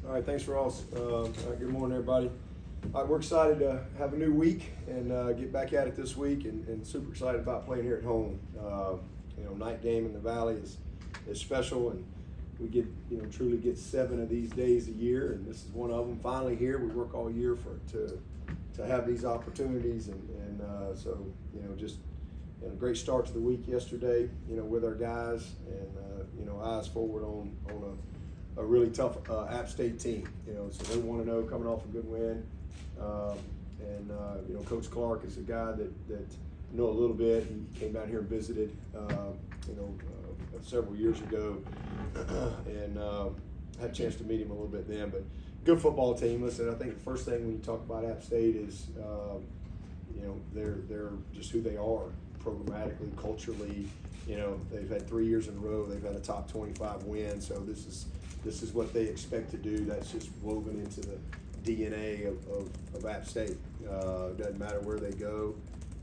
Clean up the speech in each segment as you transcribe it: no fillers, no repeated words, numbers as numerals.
All right, thanks, Ross. Good morning, everybody. All right, we're excited to have a new week and get back at it this week, and super excited about playing here at home. Night game in the Valley is special, and we get truly get 7 of these days a year, and this is one of them. Finally here, we work all year to have these opportunities, and so just a great start to the week yesterday. With our guys, and eyes forward on a really tough App State team. So they want to know coming off a good win, Coach Clark is a guy that I know a little bit. He came down here and visited, several years ago, and had a chance to meet him a little bit then. But good football team. Listen, I think the first thing when you talk about App State is, they're just who they are programmatically, culturally. They've had 3 years in a row. They've had a top 25 win. So this is what they expect to do. That's just woven into the DNA of App State. Doesn't matter where they go,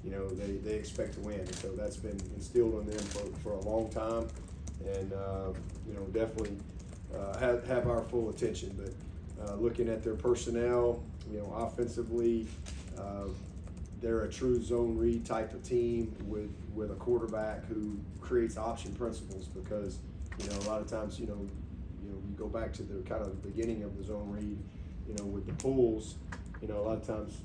they expect to win. And so that's been instilled in them for a long time, and definitely have our full attention. But looking at their personnel, offensively, they're a true zone read type of team with a quarterback who creates option principles, because a lot of times you go back to the kind of the beginning of the zone read, with the pulls, a lot of times,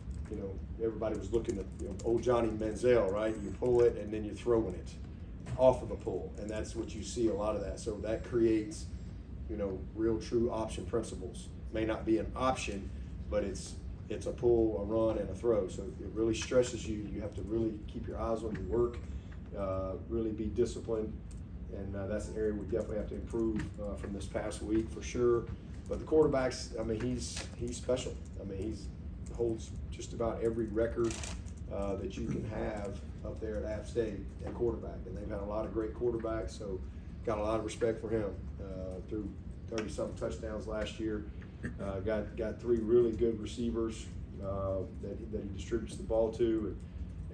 everybody was looking at, old Johnny Manziel, right? You pull it and then you're throwing it off of the pull, and that's what you see a lot of that. So that creates, real true option principles. May not be an option, but it's a pull, a run, and a throw. So it really stresses you. You have to really keep your eyes on your work, really be disciplined. And that's an area we definitely have to improve from this past week for sure. But the quarterbacks, he's special. He holds just about every record that you can have up there at App State at quarterback. And they've had a lot of great quarterbacks, so got a lot of respect for him. Threw 30-something touchdowns last year. Got 3 really good receivers that he distributes the ball to.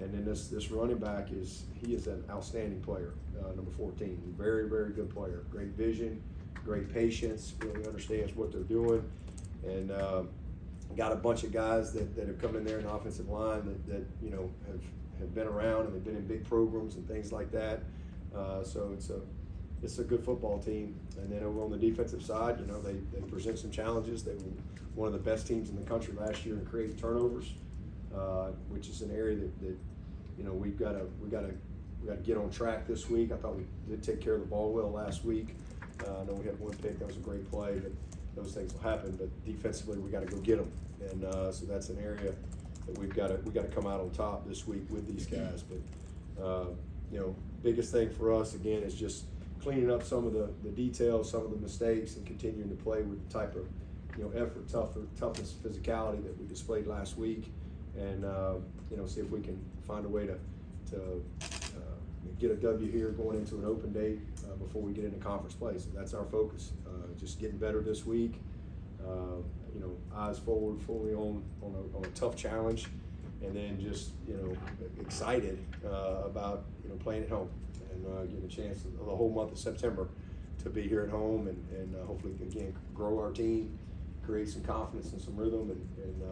And then this running back is an outstanding player, number 14. Very, very good player. Great vision, great patience, really understands what they're doing. And got a bunch of guys that have come in there in the offensive line that have been around, and they've been in big programs and things like that. So it's a good football team. And then over on the defensive side, they present some challenges. They were one of the best teams in the country last year in creating turnovers, which is an area that we've got to get on track this week. I thought we did take care of the ball well last week. I know we had one pick. That was a great play, but those things will happen. But defensively, we got to go get them, and so that's an area that we've got to come out on top this week with these guys. But biggest thing for us again is just cleaning up some of the details, some of the mistakes, and continuing to play with the type of effort, toughness, physicality that we displayed last week, and see if we can find a way to get a W here going into an open date before we get into conference play. So that's our focus. Just getting better this week. Eyes forward, fully on a tough challenge, and then just excited about playing at home and getting a chance of the whole month of September to be here at home, and hopefully again grow our team, create some confidence and some rhythm, and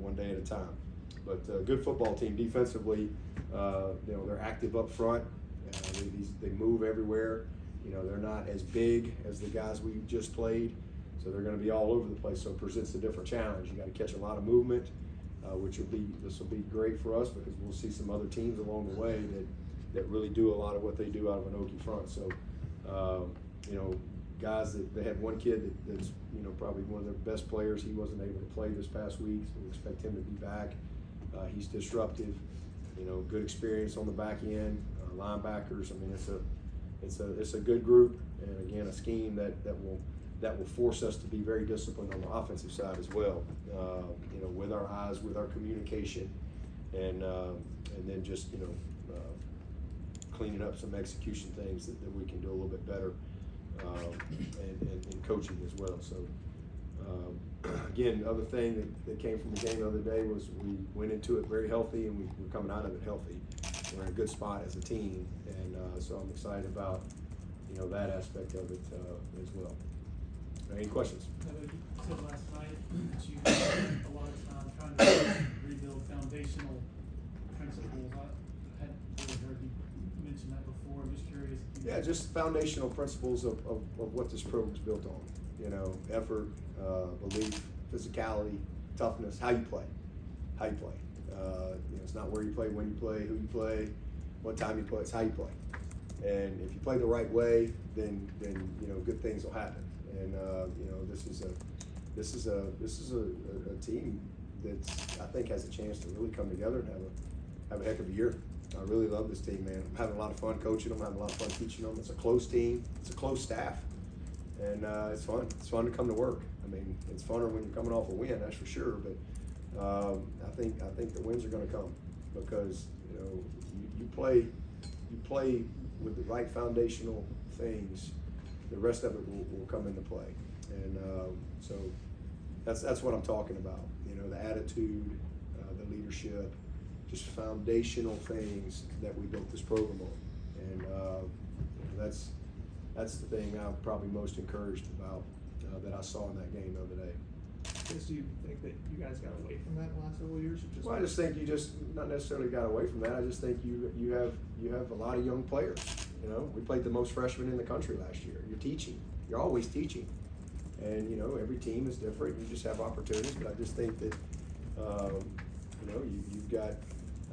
one day at a time. But good football team defensively. They're active up front. They move everywhere. They're not as big as the guys we just played, so they're going to be all over the place. So it presents a different challenge. You got to catch a lot of movement, this will be great for us, because we'll see some other teams along the way that really do a lot of what they do out of an Okie front. So guys that they had one kid that's probably one of their best players. He wasn't able to play this past week, so we expect him to be back. He's disruptive. Good experience on the back end. Linebackers. It's a good group, and again a scheme that will force us to be very disciplined on the offensive side as well. With our eyes, with our communication, and then just cleaning up some execution things that we can do a little bit better, and coaching as well. So again, the other thing that came from the game the other day was we went into it very healthy, and we're coming out of it healthy. We're in a good spot as a team, and so I'm excited about that aspect of it as well. Any questions? You said last night that you spent a lot of time trying to rebuild foundational principles. I hadn't really heard you mention that before. I'm just curious. Yeah, just foundational principles of what this program's built on. You know, effort, belief, physicality, toughness, how you play. You know, it's not where you play, when you play, who you play, what time you play, it's how you play. And if you play the right way, then you know, good things will happen. And you know, this is a team that I think has a chance to really come together and have a heck of a year. I really love this team, man. I'm having a lot of fun coaching them. I'm having a lot of fun teaching them. It's a close team. It's a close staff, and it's fun. It's fun to come to work. I mean, it's funner when you're coming off a win, that's for sure. But I think the wins are going to come because you know you play with the right foundational things. The rest of it will come into play, and so that's what I'm talking about. You know, the attitude, the leadership, just foundational things that we built this program on, and you know, that's the thing I'm probably most encouraged about that I saw in that game the other day. Do you think that you guys got away from that in the last several years? Or just Well, I just think you just not necessarily got away from that. I just think you have a lot of young players. You know, we played the most freshmen in the country last year. You're teaching. You're always teaching, and you know every team is different. You just have opportunities. But I just think that you know you've got.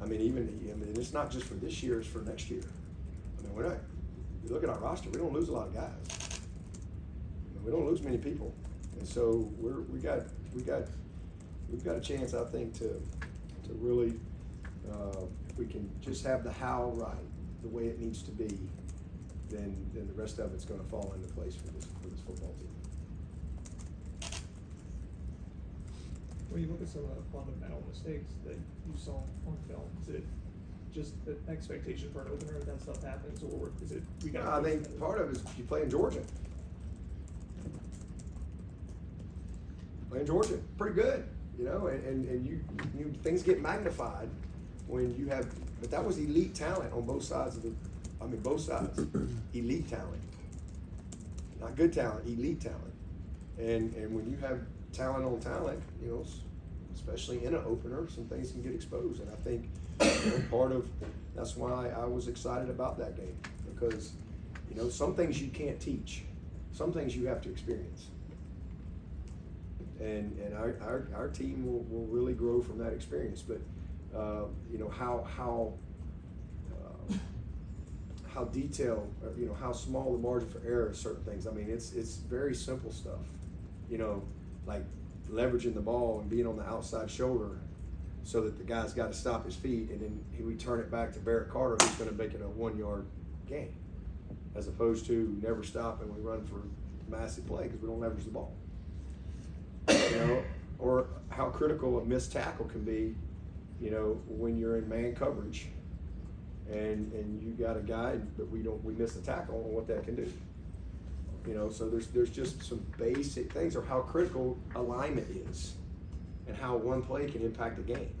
I mean, it's not just for this year; it's for next year. I mean, we're not. You look at our roster; we don't lose a lot of guys. I mean, we don't lose many people, and so we've got a chance, I think, to really if we can just have the how right, the way it needs to be, then the rest of it's going to fall into place for this football team. When you look at some of the fundamental mistakes that you saw on film, is it just the expectation for an opener that stuff happens, or is it we got? I think part of it is you play in Georgia. Playing Georgia, pretty good, you know, and you things get magnified when you have. But that was elite talent on both sides of both sides, elite talent, not good talent, elite talent, and when you have talent on talent, you know, especially in an opener, some things can get exposed. And I think you know, that's why I was excited about that game, because you know some things you can't teach, some things you have to experience, and our team will really grow from that experience. But you know how detailed, you know, how small the margin for error is certain things. I mean, it's very simple stuff, you know, like leveraging the ball and being on the outside shoulder so that the guy's got to stop his feet, and then we turn it back to Barrett Carter, who's going to make it a 1-yard gain, as opposed to never stop and we run for massive play because we don't leverage the ball. You know, or how critical a missed tackle can be, you know, when you're in man coverage and you got a guy, but we miss the tackle, and what that can do. You know, so there's just some basic things, or how critical alignment is, and how one play can impact the game.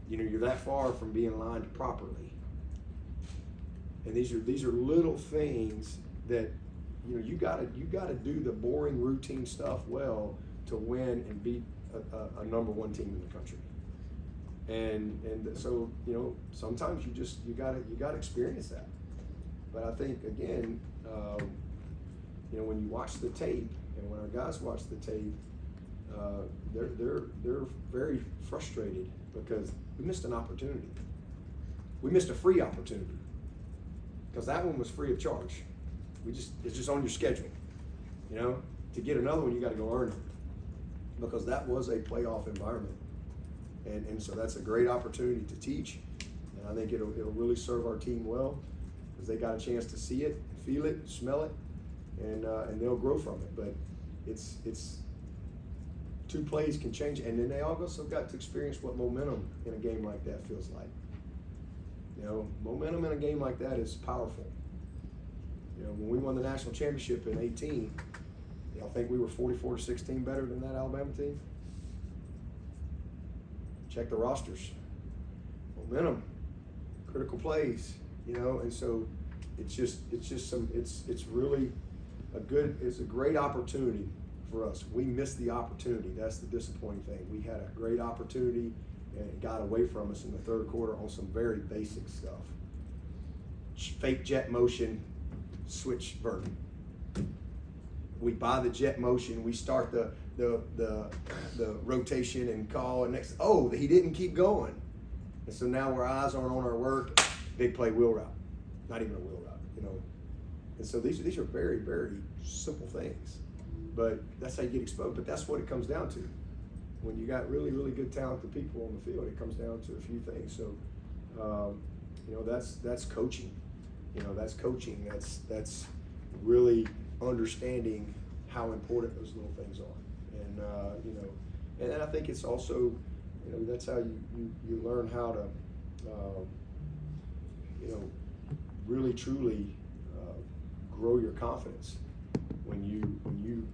You know, you're that far from being aligned properly, and these are little things that you know you gotta do the boring routine stuff well to win and beat a number one team in the country. And so you know sometimes you gotta experience that. But I think again. You know, when you watch the tape, and when our guys watch the tape, they're very frustrated because we missed an opportunity. We missed a free opportunity because that one was free of charge. It's just on your schedule. You know, to get another one, you got to go earn it because that was a playoff environment, and so that's a great opportunity to teach, and I think it'll really serve our team well because they got a chance to see it, feel it, smell it. And they'll grow from it, but it's 2 plays can change, and then they also got to experience what momentum in a game like that feels like. You know, momentum in a game like that is powerful. You know, when we won the national championship in 18, y'all think we were 44-16 better than that Alabama team? Check the rosters. Momentum, critical plays, you know, and so it's really a great opportunity for us. We missed the opportunity. That's the disappointing thing. We had a great opportunity and it got away from us in the third quarter on some very basic stuff. Fake jet motion, switch vert. We buy the jet motion, we start the rotation and call, and next, oh, he didn't keep going. And so now our eyes aren't on our work, big play wheel route. Not even a wheel route, you know. And so these are very, very simple things. But that's how you get exposed. But that's what it comes down to. When you got really, really good talented people on the field, it comes down to a few things. So, you know, that's coaching. You know, that's coaching. That's really understanding how important those little things are. And you know, and then I think it's also, you know, that's how you learn how to, you know, really truly grow your confidence when you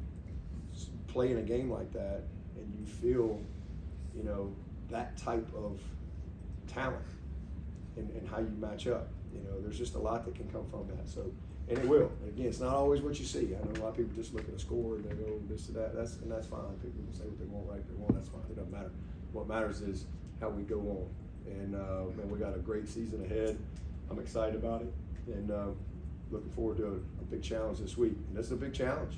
play in a game like that and you feel, you know, that type of talent and how you match up. You know, there's just a lot that can come from that. So, and it will. And again, it's not always what you see. I know a lot of people just look at a score and they go this or that. That's fine. People can say what they want, right? They want. That's fine. It doesn't matter. What matters is how we go on. And man, we got a great season ahead. I'm excited about it, and looking forward to a big challenge this week. And this is a big challenge.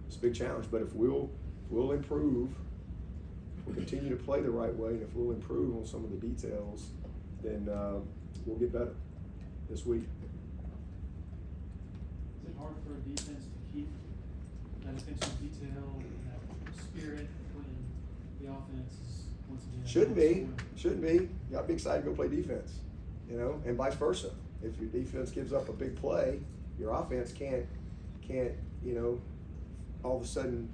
It's a big challenge. But if we'll improve, if we'll continue to play the right way, and if we'll improve on some of the details, then we'll get better this week. Is it hard for a defense to keep that attention to detail and that spirit when the offense is once again? Shouldn't be. You got to be excited to go play defense, you know, and vice versa. If your defense gives up a big play, your offense can't, you know, all of a sudden,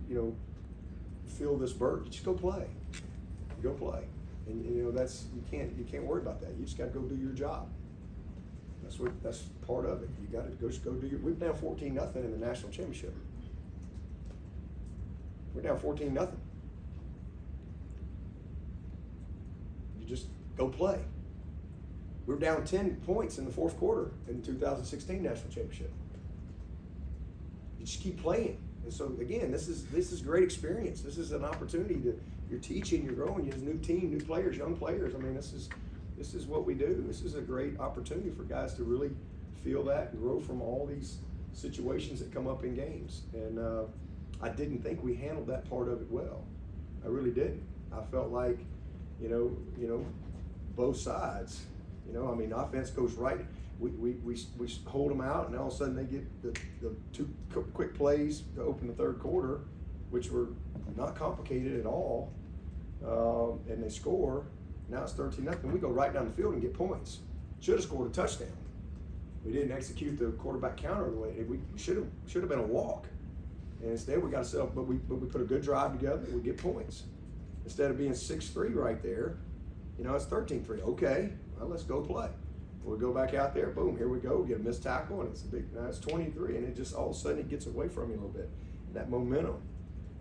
you know, feel this burden. You just go play. Go play. And you know, you can't worry about that. You just got to go do your job. That's part of it. You got to just go do your. We're down 14-0 in the national championship. We're down 14-0. You just go play. We were down 10 points in the fourth quarter in the 2016 national championship. You just keep playing. And so again, this is great experience. This is an opportunity you're teaching, you're growing. You have a new team, new players, young players. I mean, this is what we do. This is a great opportunity for guys to really feel that and grow from all these situations that come up in games. And I didn't think we handled that part of it well. I really didn't. I felt like, you know, both sides. You know, I mean, offense goes right. We hold them out, and all of a sudden they get the two quick plays to open the third quarter, which were not complicated at all, and they score. Now it's 13-0. We go right down the field and get points. Should have scored a touchdown. We didn't execute the quarterback counter the way we should have been a walk. And instead we got to set up, but we put a good drive together. We get points instead of being 6-3 right there. You know, it's 13-3. Okay, well, let's go play. We go back out there, boom, here we go, get a missed tackle, and now it's 23, and it just all of a sudden it gets away from you a little bit. That momentum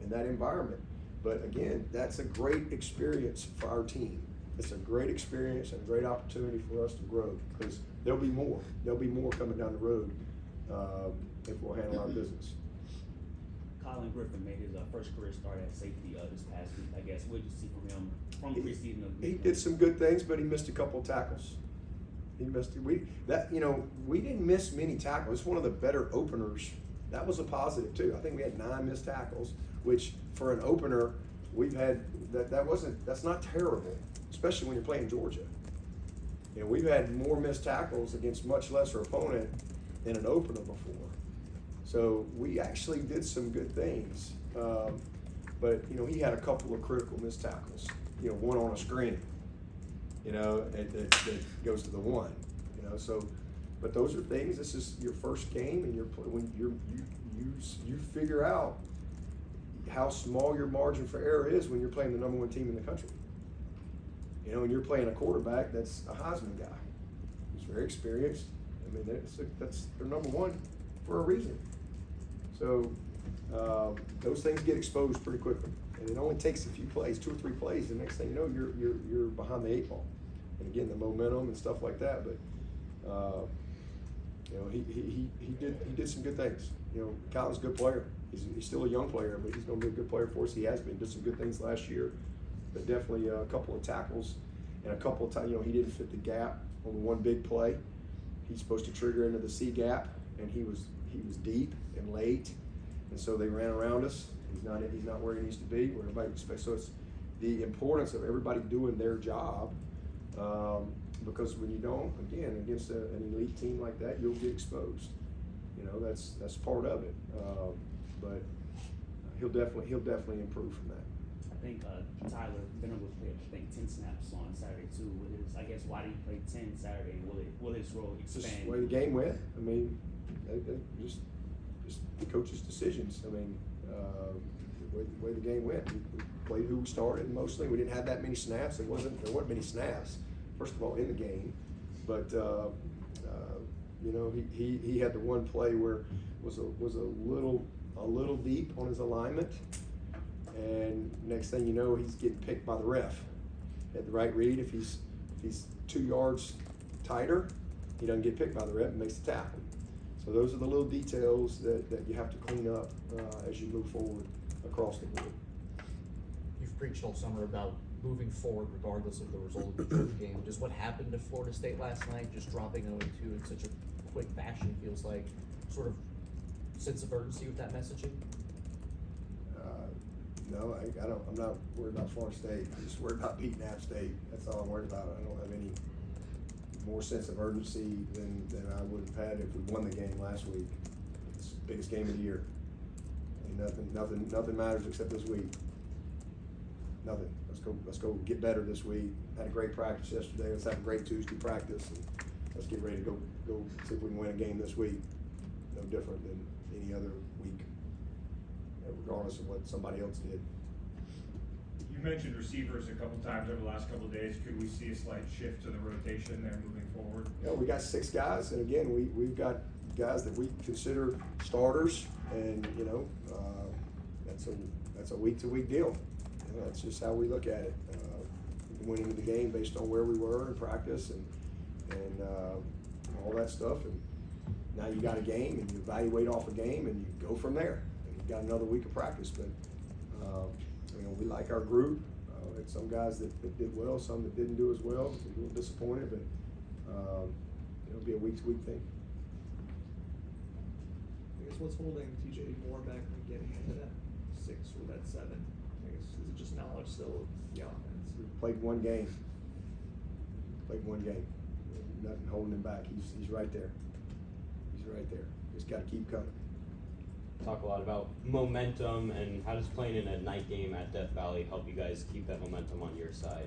and that environment. But again, that's a great experience for our team. It's a great experience and a great opportunity for us to grow, because there'll be more. There'll be more coming down the road if we'll handle our business. Colin Griffin made his first career start at safety this past week. I guess, what did you see from him from the preseason? He did some good things, but he missed a couple of tackles. He missed it. We didn't miss many tackles. It's one of the better openers. That was a positive too. I think we had 9 missed tackles, which for an opener, we've had that's not terrible, especially when you're playing Georgia. You know, we've had more missed tackles against much lesser opponent than an opener before. So we actually did some good things. But you know, he had a couple of critical missed tackles. You know, one on a screen. You know, that goes to the one. You know, so, but those are things. This is your first game, and you figure out how small your margin for error is when you're playing the #1 team in the country. You know, and you're playing a quarterback that's a Heisman guy, who's very experienced. I mean, that's their #1 for a reason. So those things get exposed pretty quickly, and it only takes a few plays, 2 or 3 plays. The next thing you know, you're behind the 8 ball. And again, the momentum and stuff like that. But you know, he did some good things. you know, Kyle's a good player. He's still a young player, but he's going to be a good player for us. He has been. Did some good things last year, but definitely a couple of tackles and a couple of times, you know, he didn't fit the gap on the one big play. He's supposed to trigger into the C gap, and he was deep and late, and so they ran around us. He's not where he needs to be, where everybody expects. So it's the importance of everybody doing their job, because when you don't, again, against an elite team like that, you'll get exposed. You know, that's part of it. But he'll definitely improve from that. I think Tyler Venable played, I think, 10 snaps on Saturday too. With his, I guess, why did he play 10 Saturday? Will his role It's expand? just the way the game went. I mean, they just the coach's decisions. I mean, the way the game went. We played who we started mostly. We didn't have that many snaps. There weren't many snaps, first of all, in the game. But you know, he had the one play where was a little deep on his alignment, and next thing you know, he's getting picked by the ref. Had the right read. If he's 2 yards tighter, he doesn't get picked by the ref and makes the tackle. So those are the little details that you have to clean up as you move forward across the board. You've preached all summer about moving forward regardless of the result of the Georgia game. Just what happened to Florida State last night, just dropping 0-2 in such a quick fashion, feels like sort of sense of urgency with that messaging? No, I'm not worried about Florida State. I'm just worried about beating App State. That's all I'm worried about. I don't have any more sense of urgency than I would have had if we won the game last week. It's the biggest game of the year. And nothing matters except this week. Nothing. Let's go get better this week. Had a great practice yesterday. Let's have a great Tuesday practice, and let's get ready to go see if we can win a game this week. No different than any other week, regardless of what somebody else did. You mentioned receivers a couple times over the last couple of days. Could we see a slight shift to the rotation there moving forward? You know, we got 6 guys, and again, we've got guys that we consider starters, and you know, that's a week-to-week deal. You know, that's just how we look at it. We went into the game based on where we were in practice and all that stuff, and now you got a game, and you evaluate off a game, and you go from there. And you got another week of practice, but you know, we like our group. Had some guys that did well, some that didn't do as well. We're a little disappointed, but it'll be a week-to-week thing. I guess what's holding TJ Moore back from getting into that 6 or that 7? I guess, is it just knowledge still of the offense? We played one game. Nothing holding him back. He's right there. He's right there. Just got to keep coming. Talk a lot about momentum, and how does playing in a night game at Death Valley help you guys keep that momentum on your side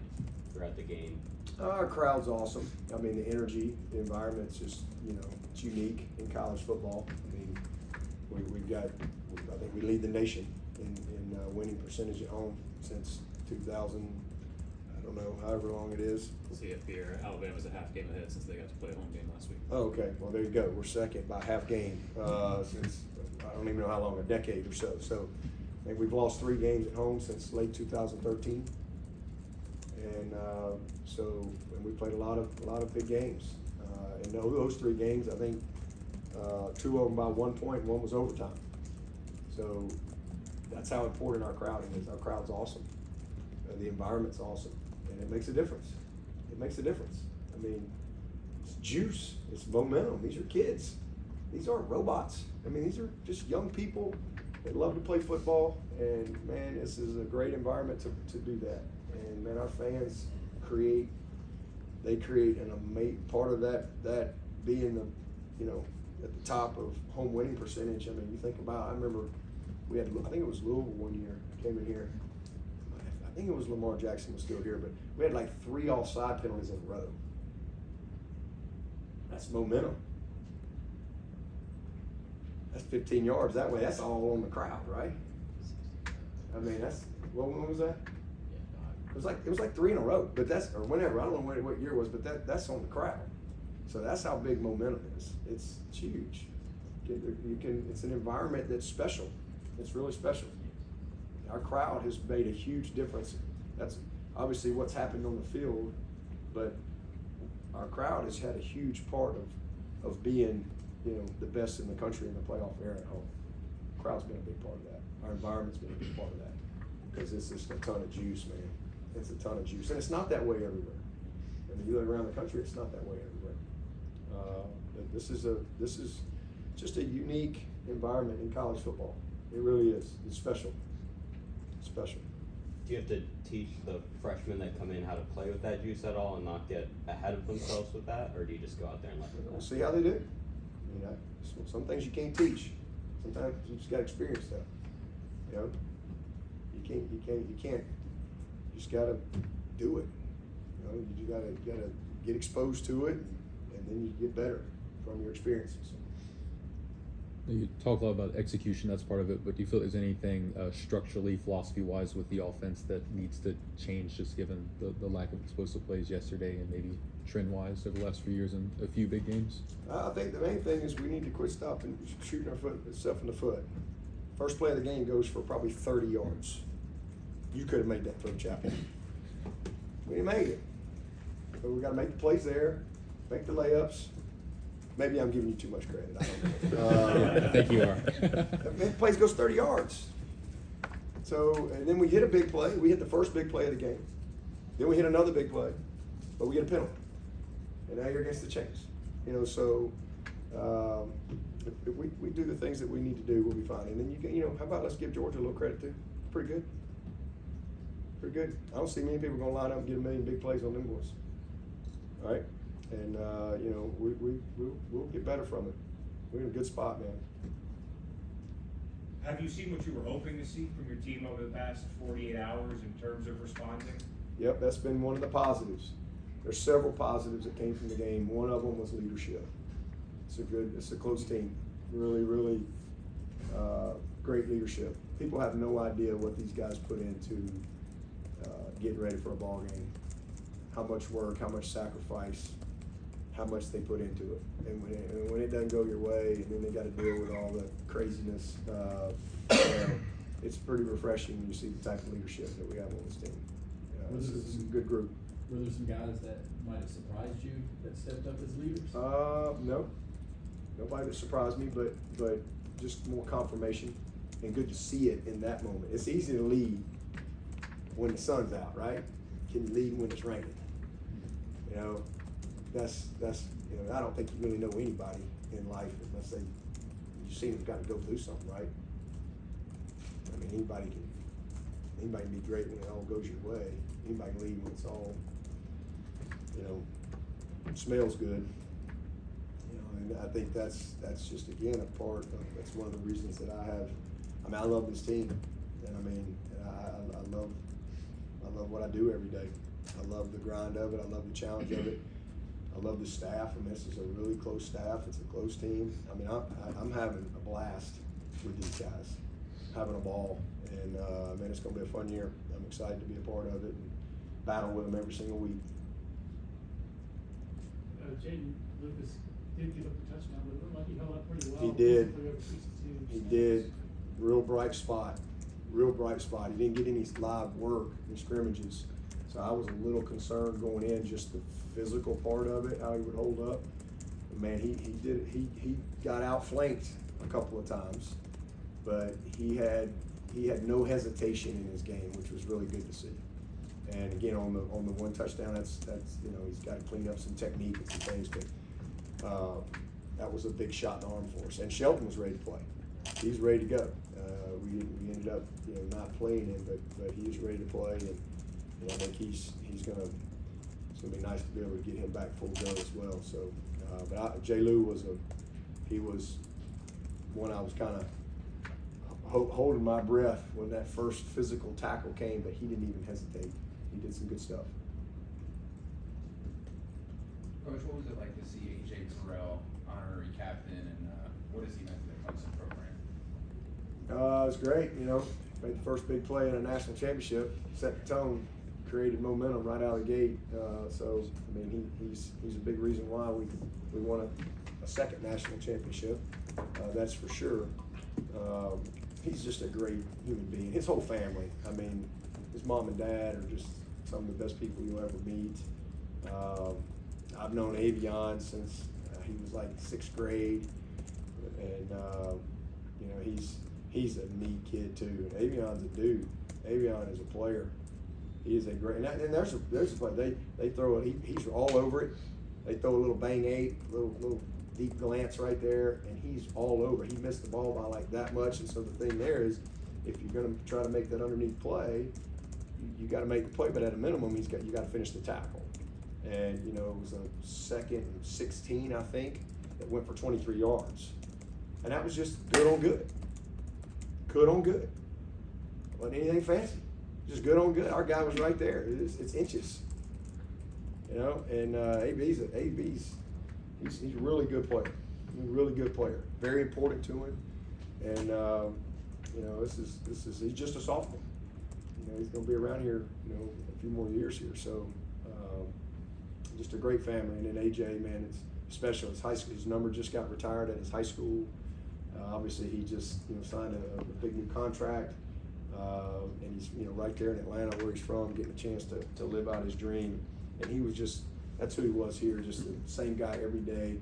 throughout the game? Our crowd's awesome. I mean, the energy, the environment's just, you know, it's unique in college football. I mean, I think we lead the nation in winning percentage at home since 2000. I don't know, however long it is. CFP, Alabama's a half game ahead since they got to play a home game last week. Oh, okay. Well, there you go. We're second by half game since I don't even know how long, a decade or so. So I think we've lost 3 games at home since late 2013, and and we played a lot of big games. And those 3 games, I think 2 of them by 1 point, 1 was overtime. So that's how important our crowd is. Our crowd's awesome. The environment's awesome, and it makes a difference. It makes a difference. I mean, it's juice. It's momentum. These are kids. These aren't robots. I mean, these are just young people that love to play football, and man, this is a great environment to do that. And man, our fans create an amazing part of that being the, you know, at the top of home winning percentage. I mean, you think about, I remember we had, I think it was Louisville one year, came in here. I think it was Lamar Jackson was still here, but we had like 3 offside penalties in a row. That's momentum. That's 15 yards that way. That's all on the crowd, right? I mean, that's what was that? It was like 3 in a row, but that's, or whenever, I don't know what year it was, but that's on the crowd. So that's how big momentum is. It's huge. It's an environment that's special. It's really special. Our crowd has made a huge difference. That's obviously what's happened on the field, but our crowd has had a huge part of being, you know, the best in the country in the playoff era at home. crowd's been a big part of that. Our environment's been a big part of that. Because it's just a ton of juice, man. It's a ton of juice. And it's not that way everywhere. I mean, you look around the country, it's not that way everywhere. But this is just a unique environment in college football. It really is. It's special. Special. Do you have to teach the freshmen that come in how to play with that juice at all and not get ahead of themselves with that, or do you just go out there and let them? We'll see how they do. I mean, some things you can't teach. Sometimes you just got to experience that. You know, you can't. You just got to do it. You know, you gotta get exposed to it, and then you get better from your experiences. You talk a lot about execution, that's part of it, but do you feel there's anything structurally, philosophy-wise with the offense that needs to change, just given the lack of explosive plays yesterday and maybe trend-wise over the last few years in a few big games? I think the main thing is we need to quit stopping shooting ourselves in the foot. First play of the game goes for probably 30 yards. You could have made that throw, Chappie. We didn't make it. So we got to make the plays there, make the layups. Maybe I'm giving you too much credit. I don't know. I think you are. The play goes 30 yards. So, and then we hit a big play. We hit the first big play of the game. Then we hit another big play, but we get a penalty. And now you're against the Chains. You know, so if we do the things that we need to do, we'll be fine. And then you know, how about let's give Georgia a little credit too? Pretty good. Pretty good. I don't see many people going to line up and get a million big plays on them boys. All right? And, you know, we'll get better from it. We're in a good spot, man. Have you seen what you were hoping to see from your team over the past 48 hours in terms of responding? Yep, that's been one of the positives. There's several positives that came from the game. One of them was leadership. It's a close team. Really, really great leadership. People have no idea what these guys put into getting ready for a ball game. How much work, how much sacrifice, how much they put into it. And when it doesn't go your way, and then they got to deal with all the craziness, you know, it's pretty refreshing when you see the type of leadership that we have on this team. It's a good group. Were there some guys that might have surprised you that stepped up as leaders? No. Nobody that surprised me, but just more confirmation, and good to see it in that moment. It's easy to lead when the sun's out, right? Can you lead when it's raining? You know, that's you know, I don't think you really know anybody in life unless you see them got to go do something, right? I mean, anybody can be great when it all goes your way. Anybody can lead when it's all, you know, smells good. You know, and I think that's just again a part of, that's one of the reasons that I love this team, and I mean, I love what I do every day. I love the grind of it. I love the challenge of it. I love the staff. I mean, this is a really close staff. It's a close team. I mean, I'm having a blast with these guys, having a ball, and man, it's going to be a fun year. I'm excited to be a part of it and battle with them every single week. Jaden Lucas did give up the touchdown, but it looked like he held up pretty well. He did. Over 62 He did. Real bright spot. Real bright spot. He didn't get any live work in scrimmages. So I was a little concerned going in, just the physical part of it, how he would hold up. But man, he did. He got outflanked a couple of times, but he had no hesitation in his game, which was really good to see. And again, on the one touchdown, that's you know, he's got to clean up some technique and some things, but that was a big shot in the arm for us. And Shelton was ready to play. He's ready to go. We ended up, you know, not playing him, but he is ready to play, and you know, I think it's gonna be nice to be able to get him back full go as well. So, but J. Lou was one I was kind of holding my breath when that first physical tackle came, but he didn't even hesitate. He did some good stuff. Coach, what was it like to see A.J. Terrell honorary captain, and what has he meant to the Clemson program? It was great, you know, made the first big play in a national championship, set the tone, created momentum right out of the gate. So, I mean, he's a big reason why we won a second national championship, that's for sure. He's just a great human being. His whole family, I mean, his mom and dad are just some of the best people you'll ever meet. I've known Avion since he was like 6th grade, and you know, he's a neat kid too. And Avion's a dude. Avion is a player. He is a great, and there's a play. They throw it. He's all over it. They throw a little bang eight, little deep glance right there, and he's all over. He missed the ball by like that much, and so the thing there is, if you're going to try to make that underneath play, you got to make the play, but at a minimum, you got to finish the tackle. And it was a 2nd and 16, I think, that went for 23 yards, and that was just good on good. Good on good. Wasn't anything fancy. Just good on good. Our guy was right there. It's inches. And AB's he's a really good player. He's a really good player. Very important to him. And he's just a sophomore. He's going to be around here, a few more years here. So just a great family. And then AJ, man, it's special. His high school, his number just got retired at his high school. Obviously, he just signed a big new contract. And he's right there in Atlanta where he's from, getting a chance to live out his dream. And he was that's who he was here, just the same guy every day.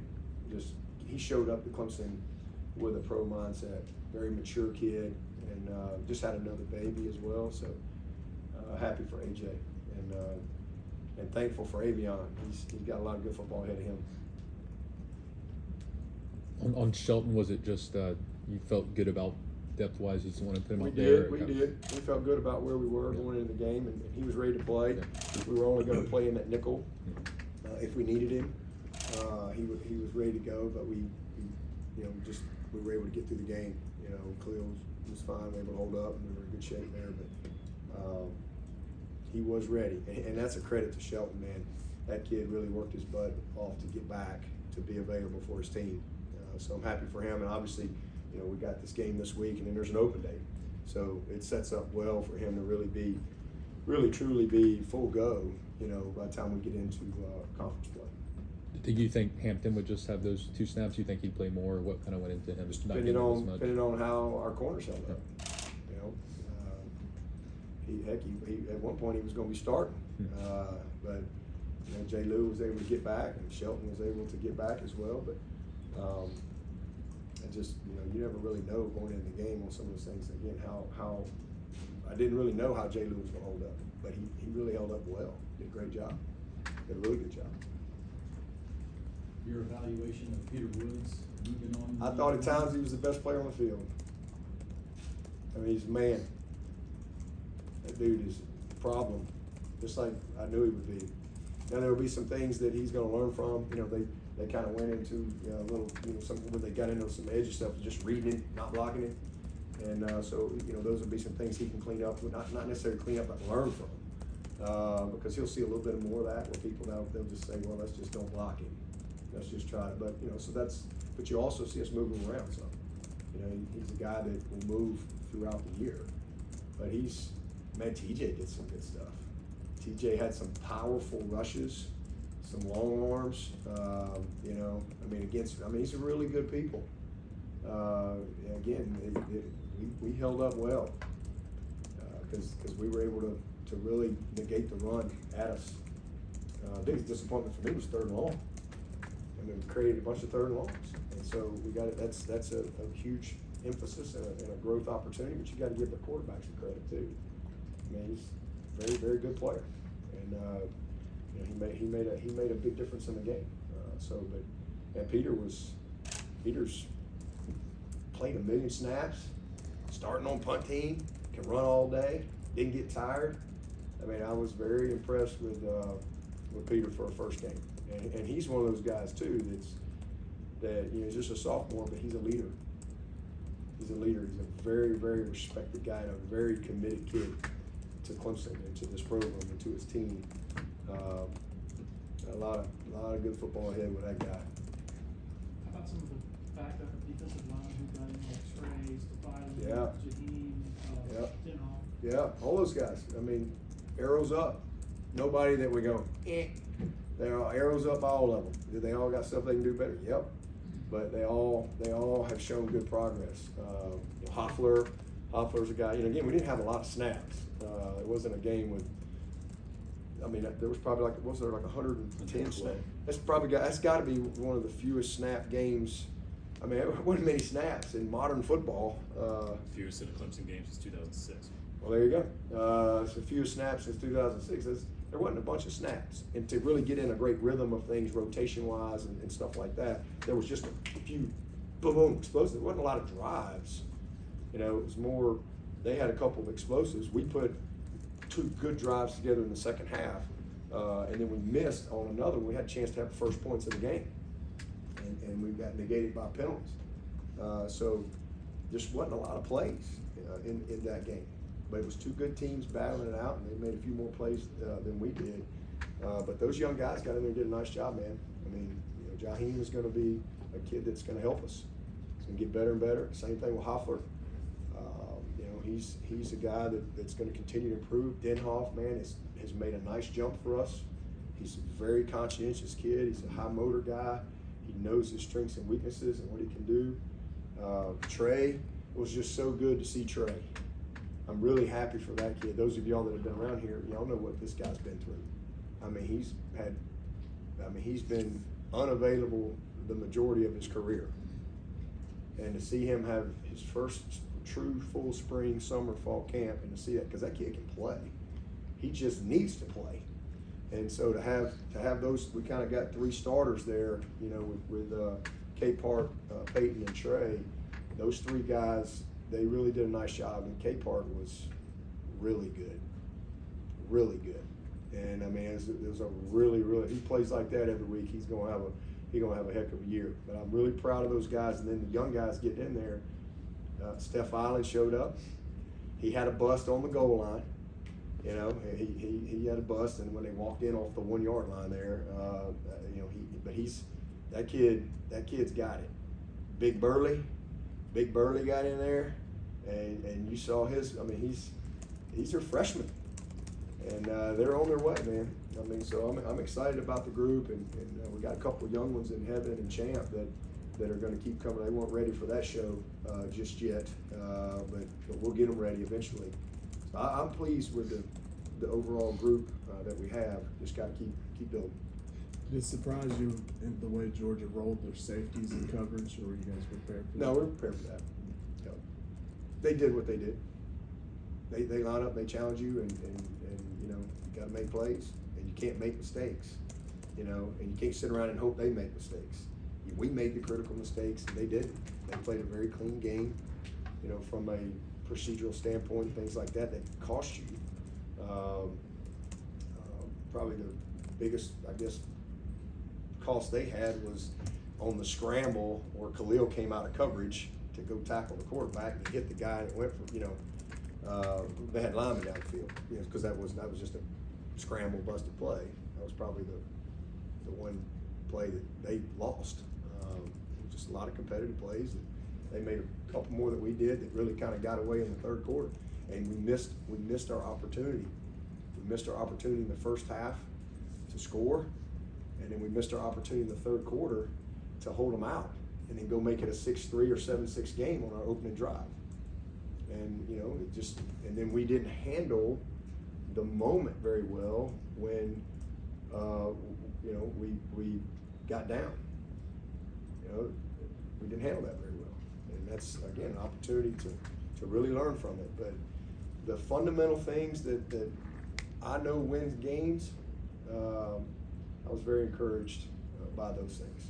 He showed up to Clemson with a pro mindset, very mature kid, and just had another baby as well. So happy for AJ and thankful for Avion. He's got a lot of good football ahead of him. On Shelton, was it just you felt good about depth-wise? You just want to put him We out there? did. We felt good about where we were going into the game, and he was ready to play. Yeah. We were only going to play him at nickel if we needed him. He was ready to go, but we were able to get through the game. Khalil was fine, we were able to hold up, and we were in good shape there. But he was ready, and that's a credit to Shelton, man. That kid really worked his butt off to get back to be available for his team. So I'm happy for him, and obviously, we got this game this week, and then there's an open day, so it sets up well for him to really truly be full go. By the time we get into conference play. Do you think Hampton would just have those 2 snaps? You think he'd play more? Or what kind of went into him? Just not Depending getting as much? on how our corners held up. He at one point he was going to be starting, but Jay Lou was able to get back, and Shelton was able to get back as well. But you never really know going into the game on some of those things. Again, how I didn't really know how Jay Lou was going to hold up, but he really held up well. Did a great job. Did a really good job. Your evaluation of Peter Woods moving on? I thought at times he was the best player on the field. I mean, he's a man. That dude is a problem, just like I knew he would be. Now there will be some things that he's going to learn from. They kind of went into a little, something where they got into some edgy stuff, just reading it, not blocking it, and so those would be some things he can clean up, not necessarily clean up, but learn from. Because he'll see a little bit more of that where people now they'll just say, well, let's just don't block him. Let's just try it. But but you also see us moving around some. He's a guy that will move throughout the year. But TJ did some good stuff. TJ had some powerful rushes, some long arms. He's a really good people. We held up well because we were able to really negate the run at us. Biggest disappointment for me was 3rd and long. We created a bunch of 3rd and longs, and so we got it. That's a huge emphasis and a growth opportunity. But you got to give the quarterbacks some credit too. He's a very, very good player, and he made a big difference in the game. Peter's played 1 million snaps, starting on punt team, can run all day, didn't get tired. I was very impressed with Peter for a first game, and he's one of those guys too he's just a sophomore, but he's a leader. He's a leader. He's a very, very respected guy and a very committed kid to Clemson and to this program and to his team. A lot of good football ahead with that guy. How about some of the backup defensive line who got in, like Trey, Stefani, Yeah. Jaheim, Yep. Denhoff? Yeah, all those guys. Arrows up. Nobody that we go, They're all arrows up, all of them. They all got stuff they can do better. Yep. But they all have shown good progress. Hoffler's a guy. Again, we didn't have a lot of snaps. It wasn't a game with. There was probably 110 snaps. That's got to be one of the fewest snap games I mean, it wasn't many snaps in modern football. Fewest in a Clemson game since 2006. Well, there you go. It's a few snaps since 2006. There wasn't a bunch of snaps. And to really get in a great rhythm of things rotation-wise and stuff like that, there was just a few boom, explosives. There wasn't a lot of drives. You know, it was more, they had a couple of explosives. We put 2 good drives together in the second half, and then we missed on another. We had a chance to have the first points of the game, and we got negated by penalties. So just wasn't a lot of plays in that game. But it was 2 good teams battling it out, and they made a few more plays than we did. But those young guys got in there and did a nice job, man. I mean, you know, Jaheim is going to be a kid that's going to help us. He's going to get better and better. Same thing with Hoffler. You know, he's a guy that's going to continue to improve. Denhoff, man, has made a nice jump for us. He's a very conscientious kid. He's a high motor guy. He knows his strengths and weaknesses and what he can do. Trey, it was just so good to see Trey. I'm really happy for that kid. Those of y'all that have been around here, y'all know what this guy's been through. I mean, he's been unavailable the majority of his career. And to see him have his first true full spring, summer, fall camp, and to see that, because that kid can play. He just needs to play. And so to have those, we kind of got 3 starters there, you know, with K Park, Peyton, and Trey. Those 3 guys, they really did a nice job, and K Park was really good, really good. And I mean, it was a really, he plays like that every week. He's gonna have a heck of a year. But I'm really proud of those guys. And then the young guys getting in there. Steph Island showed up. He had a bust on the goal line. You know, he had a bust, and when they walked in off the 1 yard line there, you know, that kid's got it. Big Burley got in there, and you saw his. I mean, he's their freshman, and they're on their way, man. I mean, so I'm excited about the group, and we got a couple of young ones in Heaven and Champ that are going to keep coming. They weren't ready for that show just yet, but we'll get them ready eventually. So I'm pleased with the overall group that we have. Just got to keep building. Did it surprise you in the way Georgia rolled their safeties and coverage, or were you guys prepared for that? No, we're prepared for that. No. They did what they did. They line up, they challenge you, and you know, you got to make plays, and you can't make mistakes, you know, and you can't sit around and hope they make mistakes. We made the critical mistakes, and they didn't. They played a very clean game, you know, from a procedural standpoint, things like that cost you. Probably the biggest, I guess, cost they had was on the scramble where Khalil came out of coverage to go tackle the quarterback and hit the guy, and it went for, you know, they had linemen down the field, you know, because that was just a scramble busted play. That was probably the one play that they lost. Just a lot of competitive plays. They made a couple more that we did that really kind of got away in the third quarter, and we missed our opportunity. We missed our opportunity in the first half to score, and then we missed our opportunity in the third quarter to hold them out, and then go make it a 6-3 or 7-6 game on our opening drive. And you know, and then we didn't handle the moment very well when you know, we got down. You know, we didn't handle that very well, and that's again an opportunity to really learn from it. But the fundamental things that I know wins games, I was very encouraged by those things.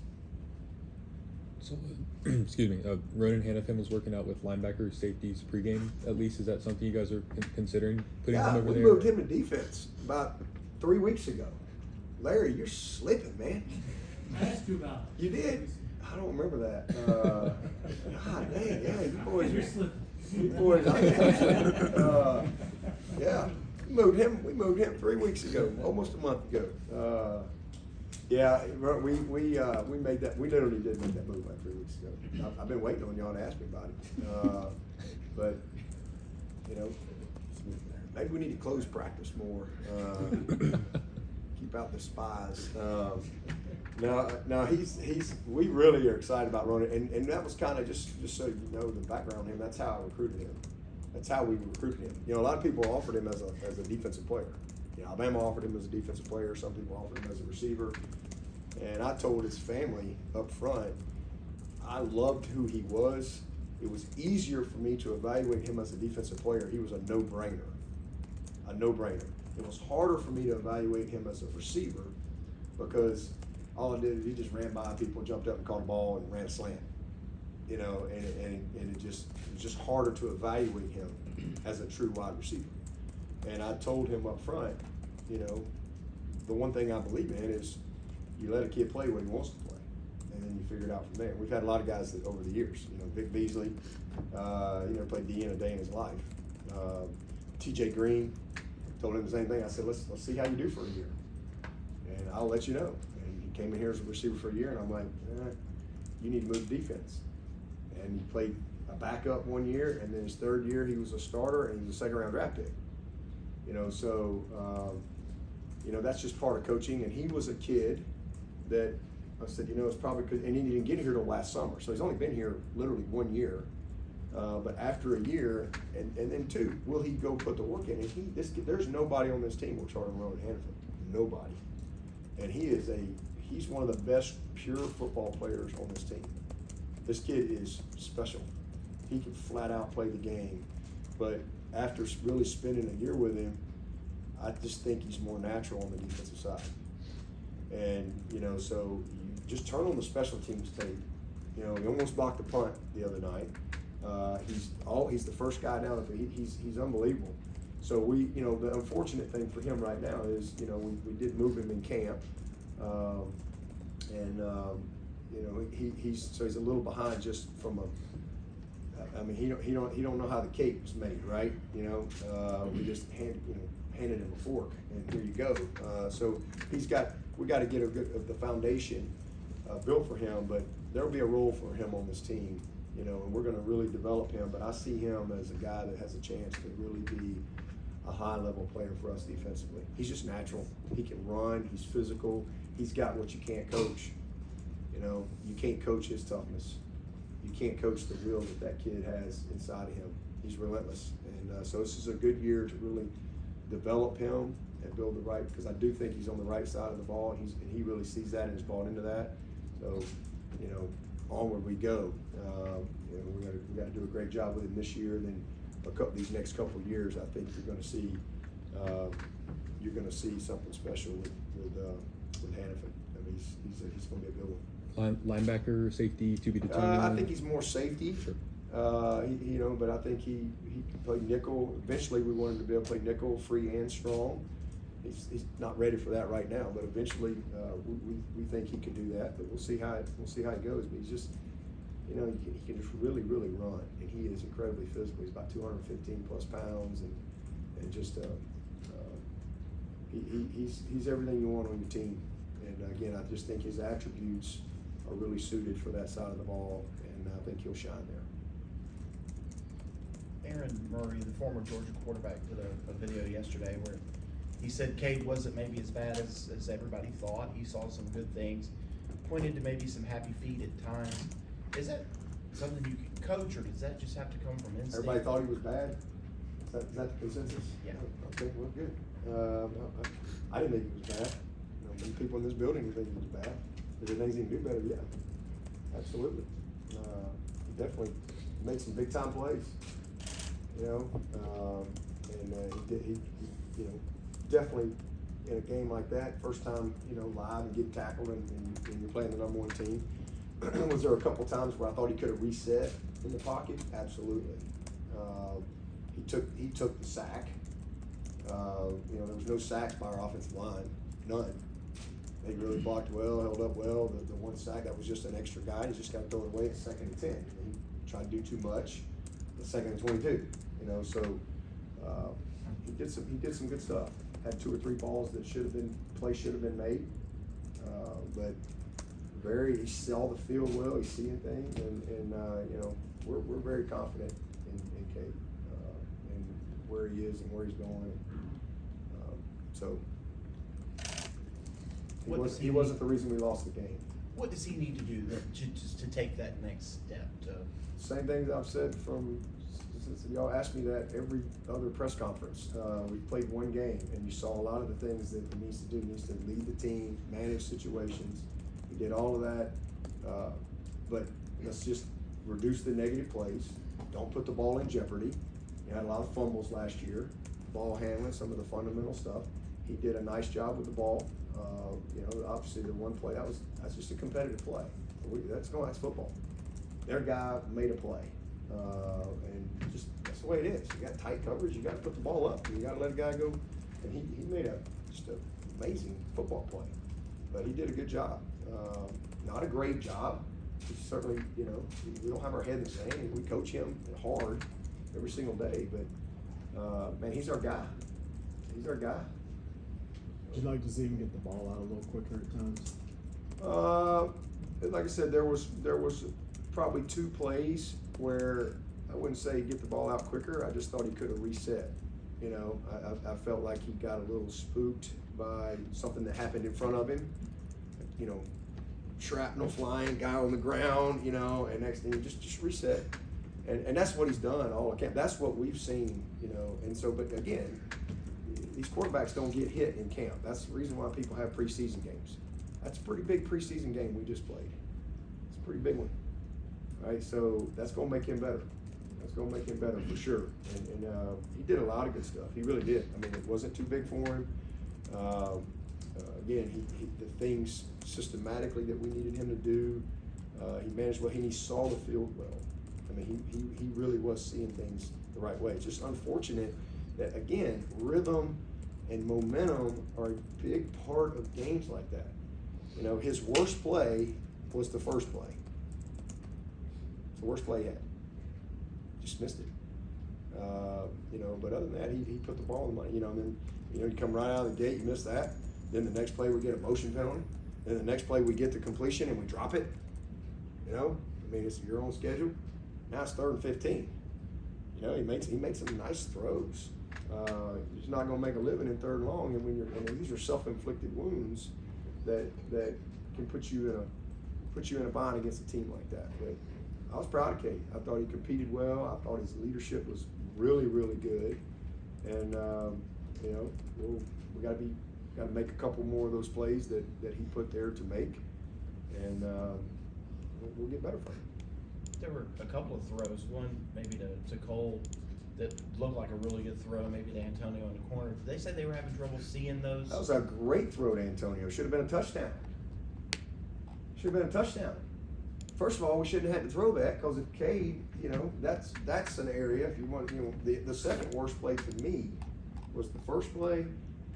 So, excuse me, Ronan Hanahan was working out with linebacker safeties pregame. At least, is that something you guys are considering putting him over there? Yeah, we moved him to defense about 3 weeks ago. Larry, you're slipping, man. I asked you about it. You did? I don't remember that. God dang, yeah, you boys. You're slipping. You boys, I can touch that. Yeah, we moved him 3 weeks ago, almost a month ago. Yeah, we made that. We literally did make that move like 3 weeks ago. I've been waiting on y'all to ask me about it. But you know, maybe we need to close practice more. Keep out the spies. No, we really are excited about Ronan, and that was kind of just so you know the background on him. That's how I recruited him. That's how we recruited him. You know, a lot of people offered him as a defensive player. You know, Alabama offered him as a defensive player. Some people offered him as a receiver. And I told his family up front, I loved who he was. It was easier for me to evaluate him as a defensive player. He was a no-brainer. A no-brainer. It was harder for me to evaluate him as a receiver because all I did is he just ran by people, jumped up and caught a ball and ran a slant. You know, and it was just harder to evaluate him as a true wide receiver. And I told him up front, you know, the one thing I believe in is you let a kid play when he wants to play, and then you figure it out from there. We've had a lot of guys that over the years, you know, Vic Beasley, he never played DN a day in his life. TJ Green, told him the same thing. I said, let's see how you do for a year, and I'll let you know. And he came in here as a receiver for a year, and I'm like, you need to move defense. And he played a backup 1 year, and then his third year he was a starter, and he was a second-round draft pick. You know, so you know, that's just part of coaching. And he was a kid that I said, you know, it's probably because, and he didn't get here till last summer, so he's only been here literally 1 year. But after a year, and then two, will he go put the work in? And there's nobody on this team works harder than Ronan Hanahan. Nobody. And he's one of the best pure football players on this team. This kid is special. He can flat out play the game. But after really spending a year with him, I just think he's more natural on the defensive side. And, you know, so you just turn on the special teams tape. You know, he almost blocked the punt the other night. He's the first guy down. He's unbelievable. So you know, the unfortunate thing for him right now is, you know, we did move him in camp, you know, he's a little behind just from I mean, he don't know how the cake was made, right? You know, we just handed him a fork, and here you go. So we got to get the foundation built for him, but there'll be a role for him on this team, you know, and we're going to really develop him. But I see him as a guy that has a chance to really be a high-level player for us defensively. He's just natural. He can run. He's physical. He's got what you can't coach. You know, you can't coach his toughness. You can't coach the will that kid has inside of him. He's relentless. And so this is a good year to really develop him and build the right, because I do think he's on the right side of the ball. And he really sees that and is bought into that. So, you know, onward we go. You know, we got to do a great job with him this year. Then these next couple of years, I think you're going to see something special with Hanahan. I mean, he's going to be a good one. Linebacker, safety, to be determined. I think he's more safety. Sure. You know, but I think he can play nickel. Eventually, we want him to be able to play nickel, free and strong. He's not ready for that right now, but eventually, we think he can do that. But we'll see how it goes. But he's just, you know, he can just really, really run, and he is incredibly physical. He's about 215 plus pounds, and just he's everything you want on your team. And again, I just think his attributes are really suited for that side of the ball, and I think he'll shine there. Aaron Murray, the former Georgia quarterback, did a video yesterday where he said Cade wasn't maybe as bad as everybody thought. He saw some good things, pointed to maybe some happy feet at times. Is that something you can coach, or does that just have to come from instinct? Everybody thought he was bad? Is that the consensus? Yeah. Okay, well, good. I didn't think he was bad. You know, many people in this building didn't think he was bad. Is there things he can do better? Yeah, absolutely. He definitely made some big time plays. You know, he you know, definitely in a game like that, first time, you know, live and get tackled, and you're playing the number one team. Was there a couple times where I thought he could have reset in the pocket? Absolutely. He took the sack. You know, there was no sacks by our offensive line, none. They really blocked well, held up well. The one sack, that was just an extra guy. He just got to throw it away at 2nd and 10. He tried to do too much. The 2nd and 22. You know, so he did some good stuff. Had 2 or 3 balls that should have been made. But he saw the field well. He's seeing things, and you know, we're very confident in Cade and where he is and where he's going. So. He wasn't the reason we lost the game. What does he need to do to take that next step? Same things I've said since y'all asked me that every other press conference. We played 1 game, and you saw a lot of the things that he needs to do. He needs to lead the team, manage situations. He did all of that, but let's just reduce the negative plays. Don't put the ball in jeopardy. You had a lot of fumbles last year, ball handling, some of the fundamental stuff. He did a nice job with the ball. You know, obviously the one play, that's just a competitive play. That's football. Their guy made a play. And just, that's the way it is. You got tight coverage, you gotta put the ball up, you gotta let a guy go. And he made just an amazing football play. But he did a good job. Not a great job. He certainly, you know, we don't have our head in the sand. We coach him hard every single day, but man, he's our guy. He's our guy. Would you like to see him get the ball out a little quicker at times? Like I said, there was probably 2 plays where I wouldn't say get the ball out quicker. I just thought he could have reset. You know, I felt like he got a little spooked by something that happened in front of him. You know, shrapnel flying, guy on the ground, you know, and next thing, just reset. And that's what he's done all camp. That's what we've seen, you know. And so, but again, these quarterbacks don't get hit in camp. That's the reason why people have preseason games. That's a pretty big preseason game we just played. It's a pretty big one, right? So that's going to make him better. That's going to make him better for sure. And he did a lot of good stuff. He really did. I mean, it wasn't too big for him. Again, he the things systematically that we needed him to do, he managed well. He saw the field well. I mean, he really was seeing things the right way. It's just unfortunate that, again, rhythm and momentum are a big part of games like that. You know, his worst play was the first play. It's the worst play he had. Just missed it. You know, but other than that, he put the ball in the money. You know, and then, you know, you come right out of the gate, you miss that. Then the next play we get a motion penalty. Then the next play we get the completion and we drop it. You know, I mean, it's your own schedule. Now it's 3rd and 15. You know, he made some nice throws. He's not going to make a living in 3rd and long, and these are self-inflicted wounds that can put you in a bind against a team like that. But I was proud of Cade. I thought he competed well. I thought his leadership was really, really good. And you know, we got to make a couple more of those plays that he put there to make, and we'll get better from him. There were a couple of throws, one maybe to Cole that looked like a really good throw, maybe to Antonio in the corner. Did they say they were having trouble seeing those? That was a great throw to Antonio. Should have been a touchdown. Should have been a touchdown. First of all, we shouldn't have had to throw that, because if Cade, you know, that's an area, if you want, you know, the second worst play to me was the first play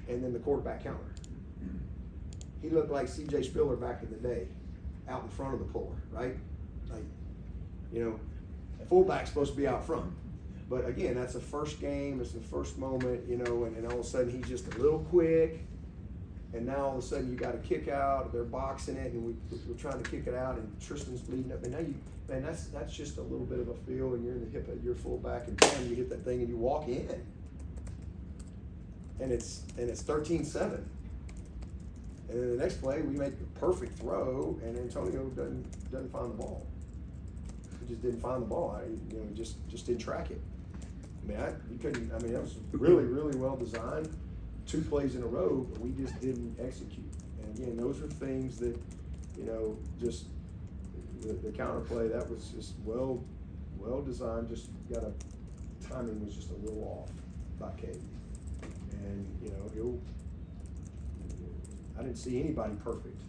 and then the quarterback counter. He looked like C.J. Spiller back in the day, out in front of the puller, right? Like, you know, a fullback's supposed to be out front. But again, that's the first game, it's the first moment, you know, and all of a sudden he's just a little quick, and now all of a sudden you got a kick out, they're boxing it, and we're trying to kick it out, and Tristan's bleeding up, and now that's just a little bit of a feel, and you're in the hip of your fullback, and bam, you hit that thing and you walk in. And it's 13-7. And then the next play, we make a perfect throw, and Antonio doesn't find the ball. He just didn't find the ball. You know, just didn't track it. I mean, that was really, really well designed. 2 plays in a row, but we just didn't execute. And again, those are things that, you know, just the counter play, that was just well designed. Just timing was just a little off by Cade. And, you know, I didn't see anybody perfect,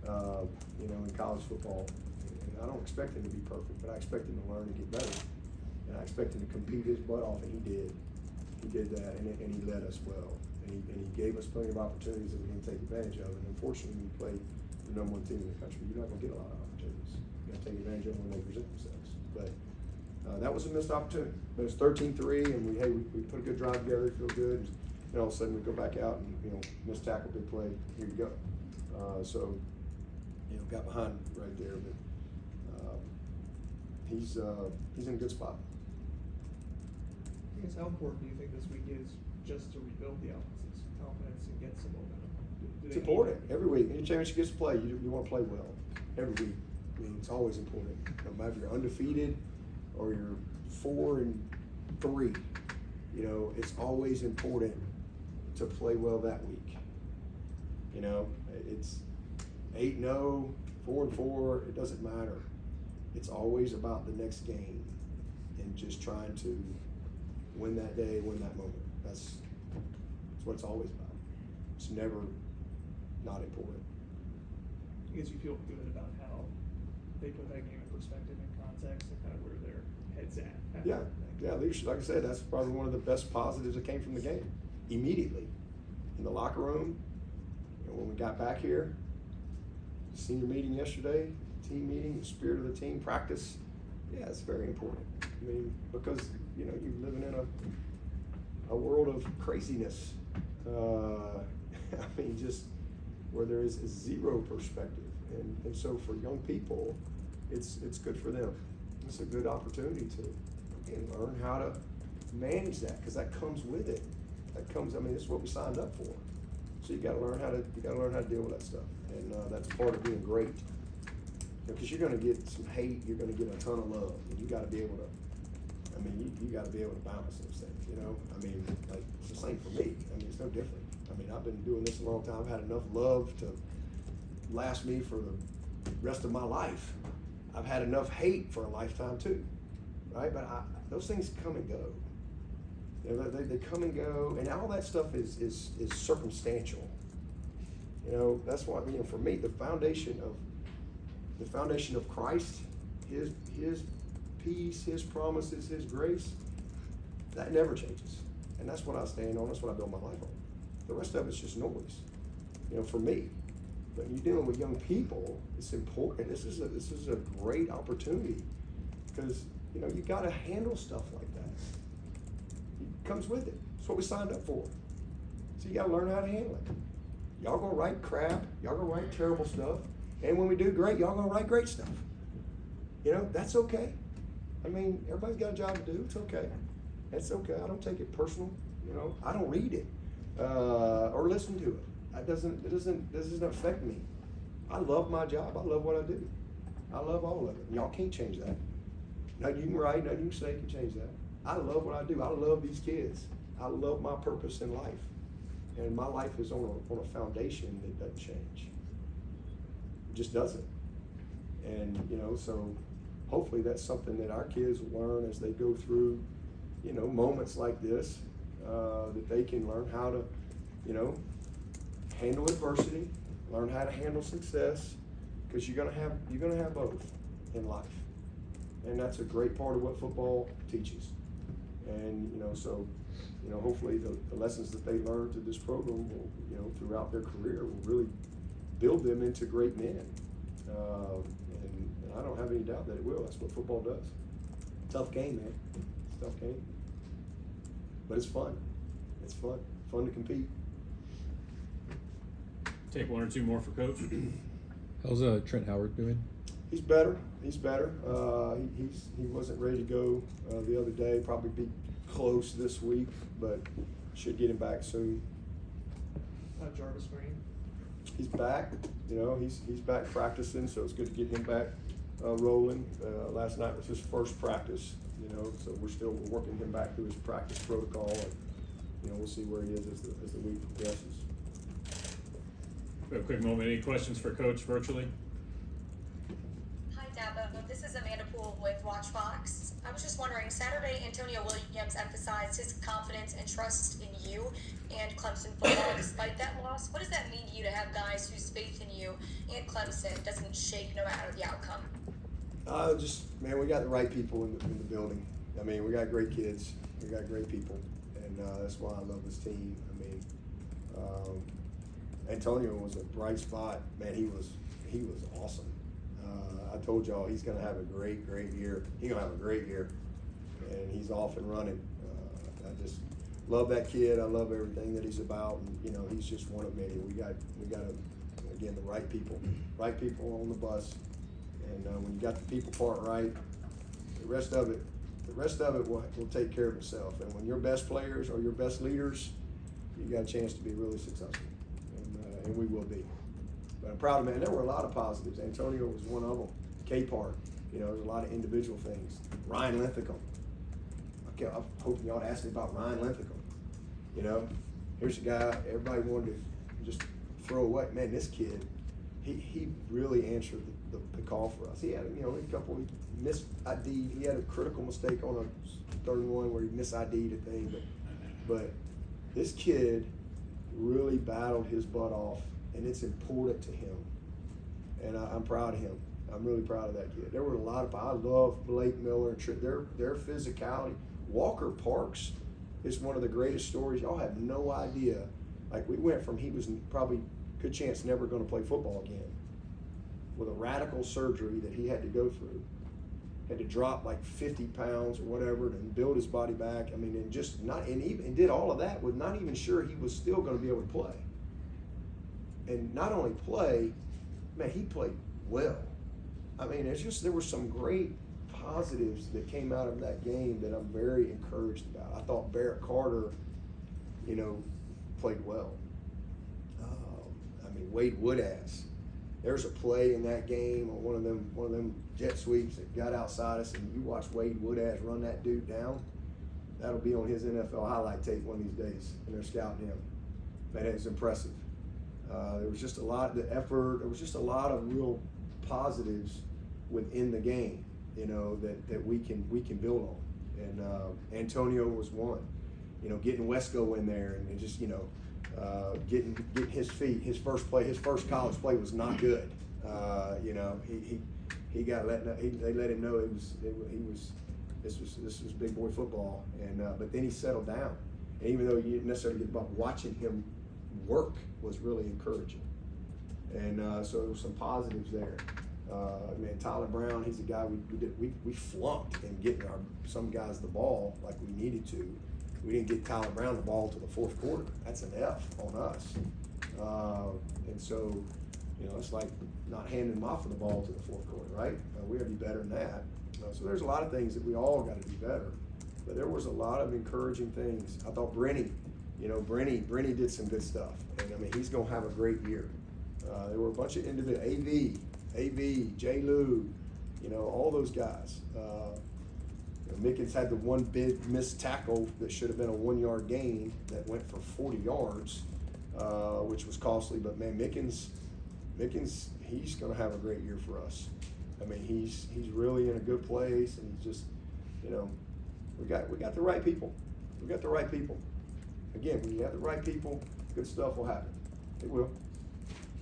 you know, in college football. And I don't expect him to be perfect, but I expect him to learn and get better. And I expect him to compete his butt off, and he did. He did that, and he led us well. And he gave us plenty of opportunities that we didn't take advantage of. And unfortunately, we played the #1 team in the country. You're not going to get a lot of opportunities. You got to take advantage of them when they present themselves. But that was a missed opportunity. But it was 13-3, and we put a good drive together, feel good. And all of a sudden we go back out and, you know, missed tackle, big play, here you go. So, you know, got behind right there, but he's in a good spot. I guess how important do you think this week is just to rebuild the offense's confidence and get some momentum? It's important every week. Any championship gets to play, you want to play well every week. I mean, it's always important. No matter if you're undefeated or you're 4-3, you know, it's always important to play well that week. You know, it's 8-0, 4-4. It doesn't matter. It's always about the next game and just trying to win that day, win that moment. That's what it's always about. It's never not important. I guess you feel good about how they put that game in perspective and context and kind of where their head's at. after Yeah, everything. yeah, leadership, like I said, that's probably one of the best positives that came from the game. Immediately, in the locker room, when we got back here, senior meeting yesterday, team meeting, the spirit of the team, practice, yeah, it's very important. I mean, because, you're living in a world of craziness. I mean, just where there is zero perspective. And so for young people, it's good for them. It's a good opportunity to, again, learn how to manage that, because that comes with it. This is what we signed up for. So you gotta learn how to deal with that stuff. And that's part of being great. Because you're gonna get some hate, you're gonna get a ton of love, and you gotta be able to, you gotta be able to balance those things, like, it's the same for me. It's no different. I've been doing this a long time. I've had enough love to last me for the rest of my life. I've had enough hate for a lifetime too, right? But those things come and go. They come and go, and all that stuff is circumstantial. That's why, for me, the foundation of Christ, His peace, His promises, His grace, that never changes. And that's what I stand on, that's what I build my life on. The rest of it's just noise, for me. But when you're dealing with young people, it's important. This is a great opportunity, because, you gotta handle stuff like that. It comes with it. It's what we signed up for. So you gotta learn how to handle it. Y'all gonna write crap, y'all gonna write terrible stuff, and when we do great, y'all gonna write great stuff. That's okay. Everybody's got a job to do, it's okay. That's okay, I don't take it personal, I don't read it, or listen to it. It doesn't affect me. I love my job, I love what I do. I love all of it. Y'all can't change that. Nothing you can write, nothing you can say can change that. I love what I do, I love these kids. I love my purpose in life. And my life is on a foundation that doesn't change. It just doesn't. And, so hopefully that's something that our kids will learn as they go through, moments like this, that they can learn how to, handle adversity, learn how to handle success, because you're gonna have both in life. And that's a great part of what football teaches. And, so, hopefully the lessons that they learn through this program will, throughout their career will really build them into great men. And I don't have any doubt that it will. That's what football does. Tough game, man. It's a tough game. But it's fun. It's fun. Fun to compete. Take one or two more for Coach. How's Trent Howard doing? He's better. He wasn't ready to go the other day. Probably be close this week, but should get him back soon. Jarvis Green. He's back. He's back practicing, so it's good to get him back rolling. Last night was his first practice. So we're still working him back through his practice protocol, and we'll see where he is as the week progresses. We have a quick moment. Any questions for Coach virtually? Hi, Dabo. This is Amanda Poole with WatchFox. I was just wondering, Saturday, Antonio Williams emphasized his confidence and trust in you and Clemson football despite that loss. What does that mean to you to have guys whose faith in you and Clemson doesn't shake no matter the outcome? We got the right people in the building. We got great kids. We got great people, and that's why I love this team. Antonio was a bright spot. Man, he was awesome. I told y'all he's gonna have a great year. He's gonna have a great year, and he's off and running. I just love that kid. I love everything that he's about, and he's just one of many. We got again the right people on the bus, and when you got the people part right, the rest of it will take care of itself. And when your best players are your best leaders, you got a chance to be really successful. And we will be. But I'm proud of him. There were a lot of positives. Antonio was one of them. K-Part, there's a lot of individual things. Ryan Linthicum. Okay, I'm hoping y'all asked me about Ryan Linthicum. Here's a guy everybody wanted to just throw away. Man, this kid he really answered the call for us. He had, you know, a couple of missed ID. He had a critical mistake on a third and one where he mis ID'd a thing, but this kid really battled his butt off, and it's important to him. And I'm proud of him. I'm really proud of that kid. There were a lot of, I love Blake Miller, their physicality. Walker Parks is one of the greatest stories. Y'all have no idea. Like, we went from, he was probably good chance never going to play football again, with a radical surgery that he had to go through. Had to drop like 50 pounds or whatever and build his body back. I mean, and just not, and even did all of that with not even sure he was still going to be able to play. And not only play, man, he played well. I mean, it's just, there were some great positives that came out of that game that I'm very encouraged about. I thought Barrett Carter, you know, played well. I mean, Wade Woodass. There's a play in that game on one of them jet sweeps that got outside us, and you watch Wade Woodass run that dude down. That'll be on his NFL highlight tape one of these days, and they're scouting him. Man, it was impressive. There was just a lot of effort. There was just a lot of real positives within the game, you know, that we can build on. And Antonio was one. You know, getting Wesco in there and just, you know, getting his feet. His first college play was not good. You know, he got they let him know this was big boy football. And but then he settled down. And even though you didn't necessarily get about watching him work was really encouraging. And so there were some positives there. Man, Tyler Brown, he's a guy we flunked in getting some guys the ball like we needed to. We didn't get Tyler Brown the ball to the fourth quarter. That's an F on us. And so, you know, it's like not handing Moffa the ball to the fourth quarter, right? We got to be better than that. So there's a lot of things that we all got to do better. But there was a lot of encouraging things. I thought Brenny did some good stuff. And I mean, he's going to have a great year. There were a bunch of individual, AV, J. Lou, you know, all those guys. Mickens had the one big missed tackle that should have been a 1 yard gain that went for 40 yards, which was costly. But man, Mickens, he's going to have a great year for us. I mean, he's really in a good place, and he's just, you know, we got the right people. We got the right people. Again, when you have the right people, good stuff will happen. It will.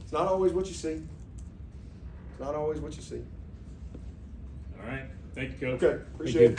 It's not always what you see. It's not always what you see. All right. Thank you, Coach. Okay, appreciate it.